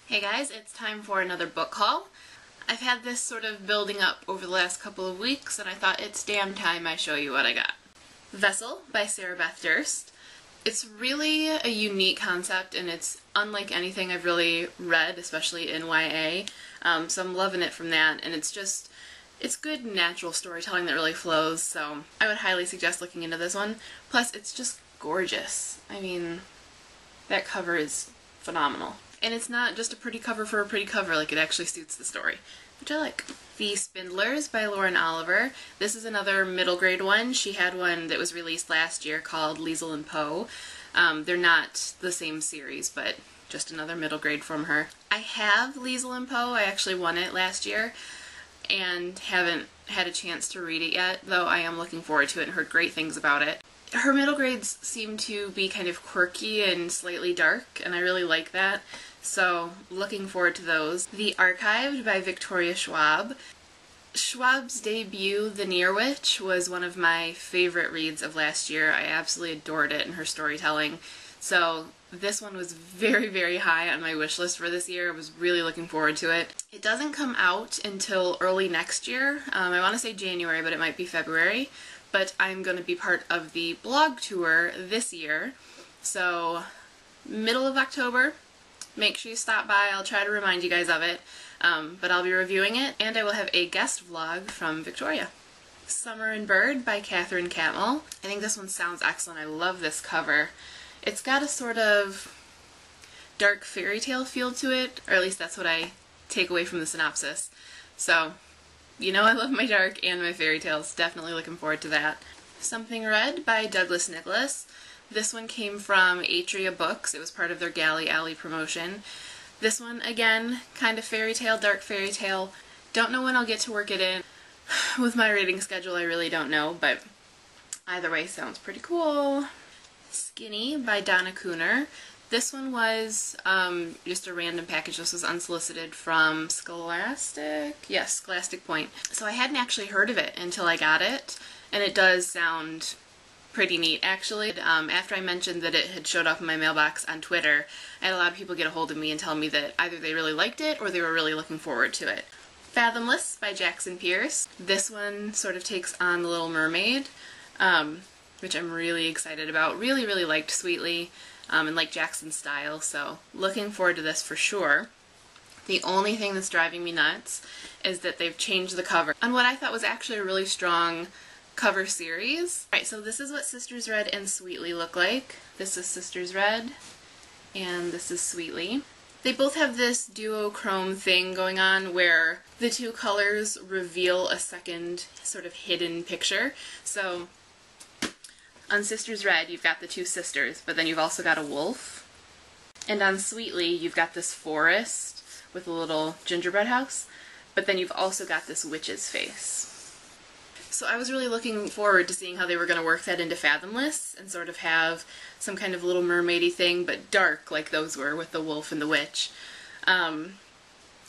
Hey guys, it's time for another book haul. I've had this sort of building up over the last couple of weeks and I thought it's damn time I show you what I got. Vessel by Sarah Beth Durst. It's really a unique concept and it's unlike anything I've really read, especially in YA, so I'm loving it from that, and it's good natural storytelling that really flows, so I would highly suggest looking into this one. Plus, it's just gorgeous. I mean, that cover is phenomenal. And it's not just a pretty cover for a pretty cover, like it actually suits the story, which I like. The Spindlers by Lauren Oliver. This is another middle grade one. She had one that was released last year called Liesl and Poe. They're not the same series, but just another middle grade from her. I have Liesl and Poe. I actually won it last year and haven't had a chance to read it yet, though I am looking forward to it and heard great things about it. Her middle grades seem to be kind of quirky and slightly dark, and I really like that, so looking forward to those. The Archived by Victoria Schwab. Schwab's debut, The Near Witch, was one of my favorite reads of last year. I absolutely adored it and her storytelling, so this one was very, very high on my wish list for this year. I was really looking forward to it. It doesn't come out until early next year. I want to say January, but it might be February. But I'm going to be part of the blog tour this year, so middle of October, make sure you stop by. I'll try to remind you guys of it, but I'll be reviewing it, and I will have a guest vlog from Victoria. Summer and Bird by Catherine Catmull. I think this one sounds excellent. I love this cover. It's got a sort of dark fairy tale feel to it, or at least that's what I take away from the synopsis. So, you know I love my dark and my fairy tales. Definitely looking forward to that. Something Red by Douglas Nicholas. This one came from Atria Books. It was part of their Galley Alley promotion. This one, again, kind of fairy tale, dark fairy tale. Don't know when I'll get to work it in. With my reading schedule, I really don't know, but either way, sounds pretty cool. Skinny by Donna Cooner. This one was just a random package. This was unsolicited from Scholastic. Yes, Scholastic Point. So I hadn't actually heard of it until I got it, and it does sound pretty neat, actually. After I mentioned that it had showed up in my mailbox on Twitter, I had a lot of people get a hold of me and tell me that either they really liked it or they were really looking forward to it. Fathomless by Jackson Pierce. This one sort of takes on The Little Mermaid, which I'm really excited about. Really, really liked Sweetly. And like Jackson's style, so looking forward to this for sure. The only thing that's driving me nuts is that they've changed the cover on what I thought was actually a really strong cover series. Alright, so this is what Sisters Red and Sweetly look like. This is Sisters Red, and this is Sweetly. They both have this duochrome thing going on where the two colors reveal a second sort of hidden picture. So on Sisters Red, you've got the two sisters, but then you've also got a wolf. And on Sweetly, you've got this forest with a little gingerbread house, but then you've also got this witch's face. So I was really looking forward to seeing how they were going to work that into Fathomless and sort of have some kind of Little Mermaid-y thing, but dark like those were with the wolf and the witch. And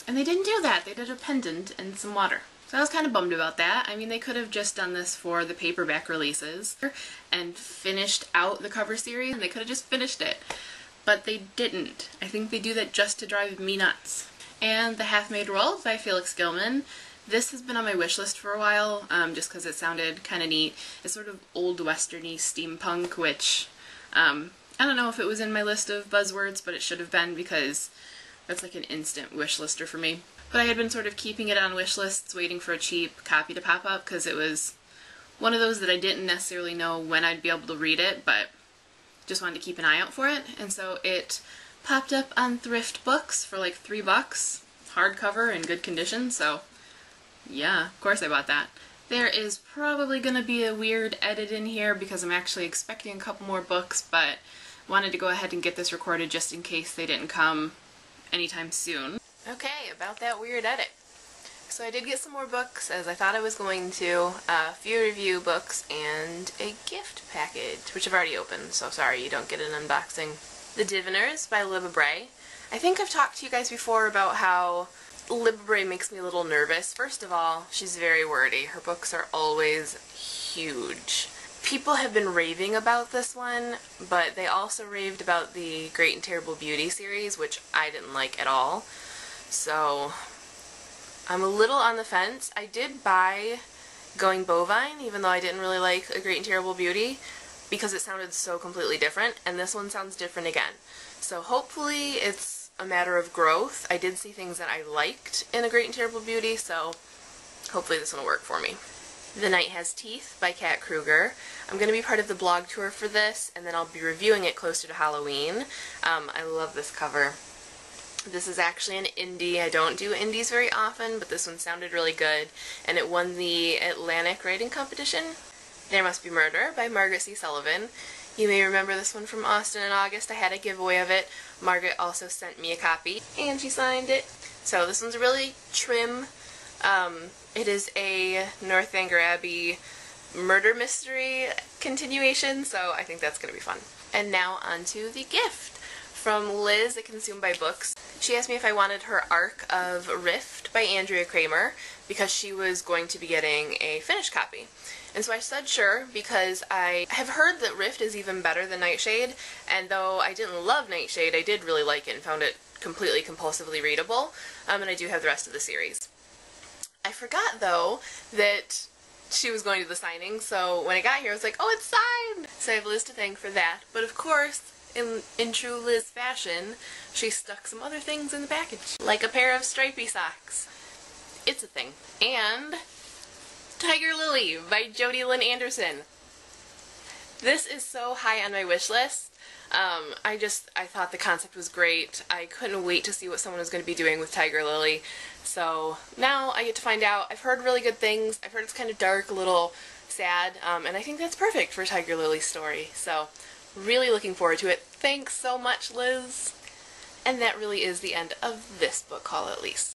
they didn't do that. They did a pendant and some water. So I was kind of bummed about that. I mean, they could have just done this for the paperback releases and finished out the cover series, and they could have just finished it. But they didn't. I think they do that just to drive me nuts. And The Half-Made World by Felix Gilman. This has been on my wish list for a while, just because it sounded kind of neat. It's sort of old westerny steampunk, which I don't know if it was in my list of buzzwords, but it should have been, because that's like an instant wish lister for me. But I had been sort of keeping it on wish lists, waiting for a cheap copy to pop up, because it was one of those that I didn't necessarily know when I'd be able to read it, but just wanted to keep an eye out for it. And so it popped up on Thrift Books for like $3, hardcover in good condition, so yeah, of course I bought that. There is probably going to be a weird edit in here because I'm actually expecting a couple more books, but wanted to go ahead and get this recorded just in case they didn't come anytime soon. Okay, about that weird edit. So I did get some more books, as I thought I was going to. A few review books and a gift package, which I've already opened, so sorry you don't get an unboxing. The Diviners by Libba Bray. I think I've talked to you guys before about how Libba Bray makes me a little nervous. First of all, she's very wordy. Her books are always huge. People have been raving about this one, but they also raved about the Great and Terrible Beauty series, which I didn't like at all. So I'm a little on the fence. I did buy Going Bovine, even though I didn't really like A Great and Terrible Beauty, because it sounded so completely different, and this one sounds different again. So hopefully it's a matter of growth. I did see things that I liked in A Great and Terrible Beauty, so hopefully this one will work for me. The Night Has Teeth by Kat Kruger. I'm going to be part of the blog tour for this, and then I'll be reviewing it closer to Halloween. I love this cover. This is actually an indie. I don't do indies very often, but this one sounded really good, and it won the Atlantic Writing Competition. There Must Be Murder by Margaret C. Sullivan. You may remember this one from Austin in August. I had a giveaway of it. Margaret also sent me a copy, and she signed it. So this one's really trim. It is a Northanger Abbey murder mystery continuation, so I think that's going to be fun. And now on to the gift. From Liz at Consumed by Books. She asked me if I wanted her arc of Rift by Andrea Kramer, because she was going to be getting a finished copy. And so I said sure, because I have heard that Rift is even better than Nightshade, and though I didn't love Nightshade, I did really like it and found it completely compulsively readable, and I do have the rest of the series. I forgot, though, that she was going to the signing, so when I got here I was like, oh, it's signed! So I have Liz to thank for that, but of course, in true Liz fashion, she stuck some other things in the package, like a pair of stripy socks. It's a thing. And Tiger Lily by Jodi Lynn Anderson. This is so high on my wish list. I thought the concept was great. I couldn't wait to see what someone was going to be doing with Tiger Lily. So now I get to find out. I've heard really good things. I've heard it's kind of dark, a little sad, and I think that's perfect for Tiger Lily's story. So really looking forward to it. Thanks so much, Liz. And that really is the end of this book haul, at least.